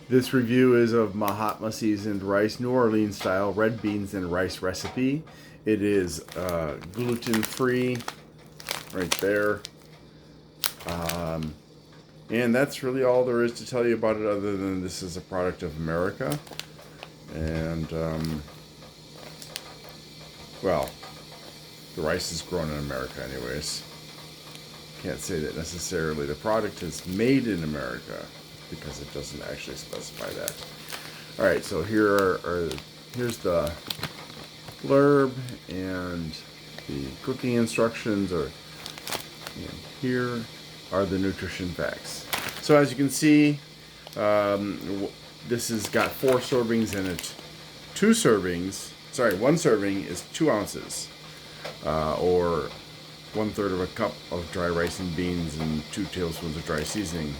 This review is of Mahatma seasoned rice, New Orleans style red beans and rice recipe. It is gluten free, right there. And that's really all there is to tell you about it, other than this is a product of America. And, well, the rice is grown in America, anyways. Can't say that necessarily the product is made in America because it doesn't actually specify that. All right, so here's the blurb and the cooking instructions, and here are the nutrition facts. So as you can see, this has got 4 servings in it. One serving is 2 ounces, or 1/3 of a cup of dry rice and beans and 2 tablespoons of dry seasoning.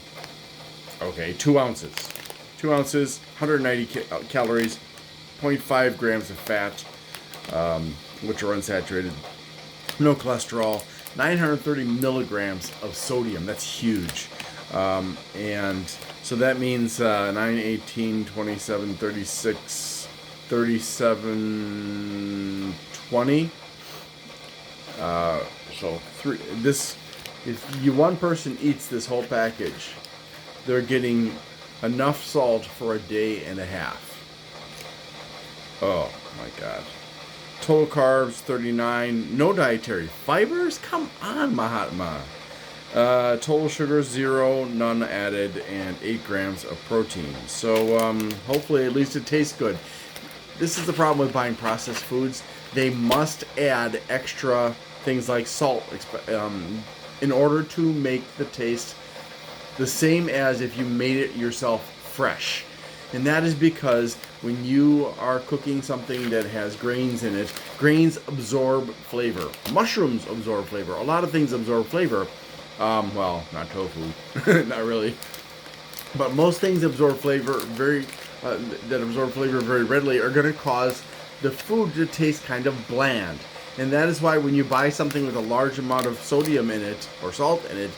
Okay, 2 ounces. 2 ounces, 190 calories, 0.5 grams of fat, which are unsaturated, no cholesterol, 930 milligrams of sodium. That's huge. And so that means 9, 18, 27, 36, 37, 20. If one person eats this whole package, they're getting enough salt for a day and a half. Oh my God. Total carbs 39. No dietary fibers? Come on, Mahatma. Total sugar 0, none added, and 8 grams of protein. So hopefully at least it tastes good. This is the problem with buying processed foods. They must add extra things like salt in order to make the taste the same as if you made it yourself fresh. And that is because when you are cooking something that has grains in it, grains absorb flavor. Mushrooms absorb flavor. A lot of things absorb flavor. Well, not tofu, not really. But most things absorb flavor that absorb flavor very readily are going to cause the food to taste kind of bland. And that is why when you buy something with a large amount of sodium in it or salt in it,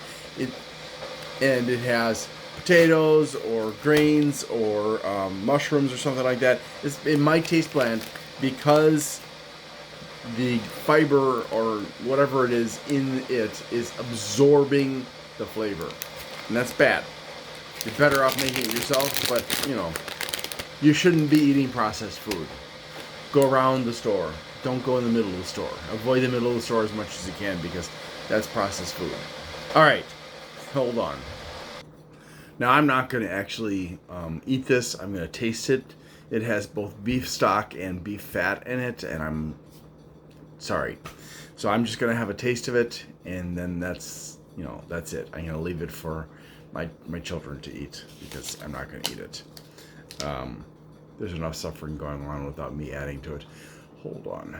and it has potatoes or grains or mushrooms or something like that, it might taste bland because the fiber or whatever it is in it is absorbing the flavor. And that's bad. You're better off making it yourself, but you shouldn't be eating processed food. Go around the store. Don't go in the middle of the store. Avoid the middle of the store as much as you can because that's processed food. All right, hold on. Now I'm not going to actually eat this. I'm going to taste it. It has both beef stock and beef fat in it, and I'm sorry. So I'm just going to have a taste of it, and then that's it. I'm going to leave it for my children to eat because I'm not going to eat it. There's enough suffering going on without me adding to it. Hold on.